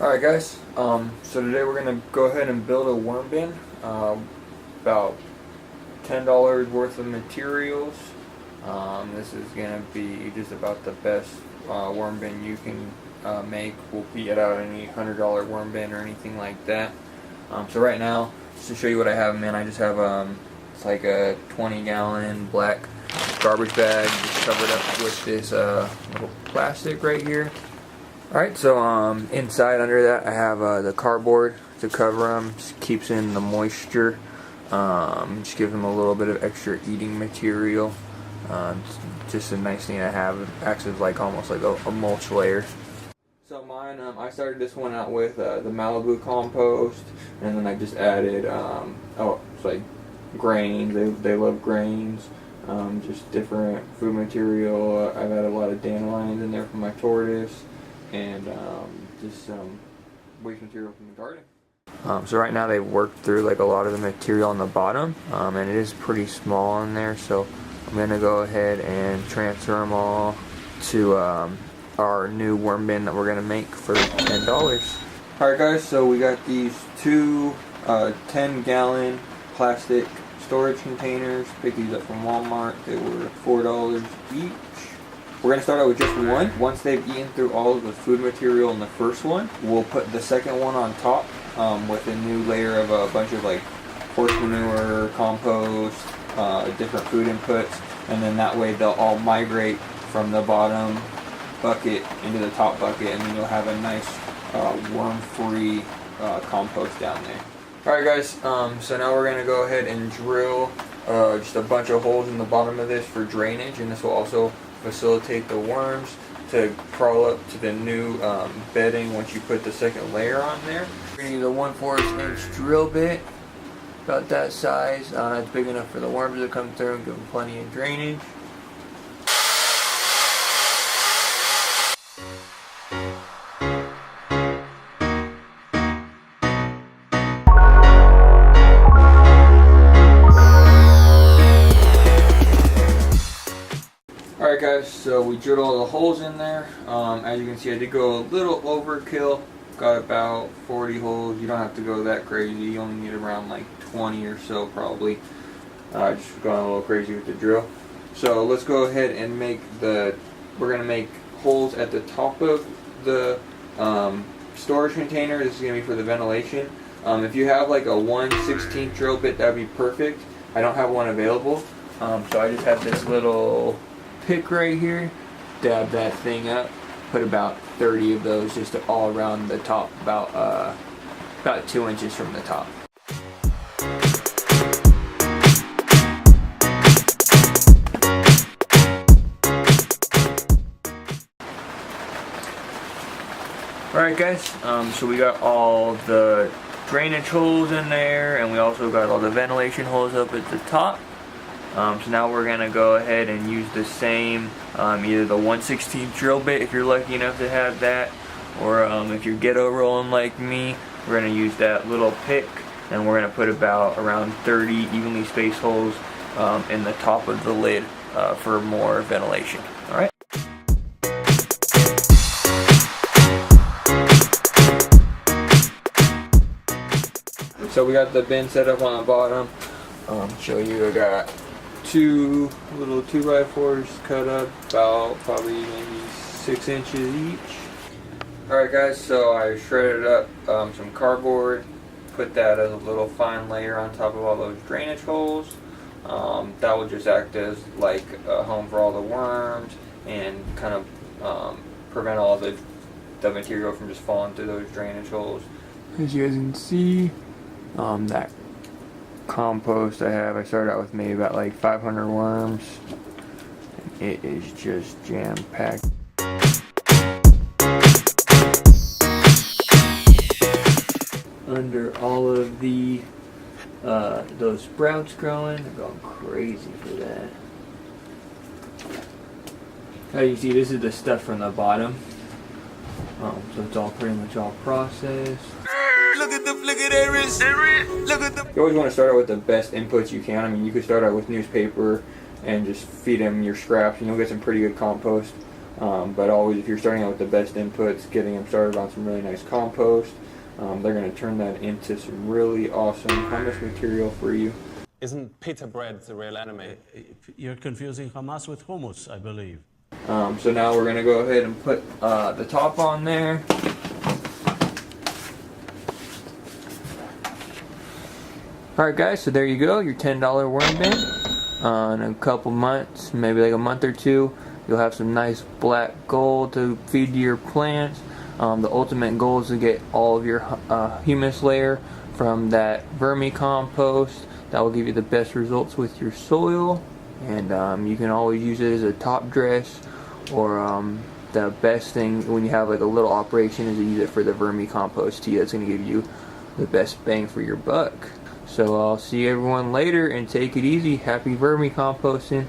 Alright guys, so today we're going to go ahead and build a worm bin. About $10 worth of materials. This is going to be just about the best worm bin you can make. We'll beat out any $100 worm bin or anything like that. So right now, just to show you what I have, man, I just have it's like a 20-gallon black garbage bag just covered up with this little plastic right here. Alright, so inside under that I have the cardboard to cover them. Just keeps in the moisture. Just gives them a little bit of extra eating material. Just a nice thing to have. It acts as like almost like a mulch layer. So mine, I started this one out with the Vermi Compost, and then I just added it's like grains. They love grains. Just different food material. I've added a lot of dandelions in there for my tortoise. And just some waste material from the garden. So right now they've worked through like a lot of the material on the bottom, and it is pretty small in there, so I'm going to go ahead and transfer them all to our new worm bin that we're going to make for $10. Alright guys, so we got these two 10-gallon plastic storage containers. Picked these up from Walmart. They were $4 each. We're going to start out with just one. Once they've eaten through all of the food material in the first one, we'll put the second one on top with a new layer of a bunch of like horse manure, compost, different food inputs, and then that way they'll all migrate from the bottom bucket into the top bucket, and then you'll have a nice worm-free compost down there. Alright guys, so now we're going to go ahead and drill just a bunch of holes in the bottom of this for drainage, and this will also facilitate the worms to crawl up to the new bedding once you put the second layer on there. We're going to use a 1/4 inch drill bit, about that size. It's big enough for the worms to come through and give them plenty of drainage. Alright guys, so we drilled all the holes in there. As you can see, I did go a little overkill. Got about 40 holes. You don't have to go that crazy. You only need around like 20 or so probably. Just going a little crazy with the drill. So let's go ahead and we're going to make holes at the top of the storage container. This is going to be for the ventilation. If you have like a 1/16 drill bit, that would be perfect. I don't have one available. So I just have this little pick right here, dab that thing up, put about 30 of those just all around the top, about 2 inches from the top. Alright guys, so we got all the drainage holes in there, and we also got all the ventilation holes up at the top. So now we're going to go ahead and use the same, either the 1/16 drill bit if you're lucky enough to have that, or if you're ghetto rolling like me, we're going to use that little pick, and we're going to put about around 30 evenly spaced holes in the top of the lid for more ventilation. Alright? So we got the bin set up on the bottom. Show you, I got two little 2x4s cut up, about probably maybe 6 inches each. Alright guys, so I shredded up some cardboard, put that as a little fine layer on top of all those drainage holes. That will just act as like a home for all the worms and kind of prevent all the material from just falling through those drainage holes. As you guys can see, that compost I started out with maybe about like 500 worms. It is just jam-packed. Under all of the those sprouts growing, they're going crazy for that. As you see, this is the stuff from the bottom. So it's all pretty much all processed. Look at that wrist. You always want to start out with the best inputs you can. I mean, you could start out with newspaper and just feed them your scraps, and you'll get some pretty good compost. But always, if you're starting out with the best inputs, getting them started on some really nice compost, they're going to turn that into some really awesome humus material for you. Isn't pita bread the real enemy? You're confusing hummus with hummus, I believe. So now we're going to go ahead and put the top on there. Alright guys, so there you go, your $10 worm bin. In a couple months, maybe like a month or two, you'll have some nice black gold to feed to your plants. The ultimate goal is to get all of your humus layer from that Vermi Compost. That will give you the best results with your soil, and you can always use it as a top dress, or the best thing when you have like a little operation is to use it for the Vermi Compost tea. That's going to give you the best bang for your buck. So I'll see everyone later, and take it easy. Happy vermi composting.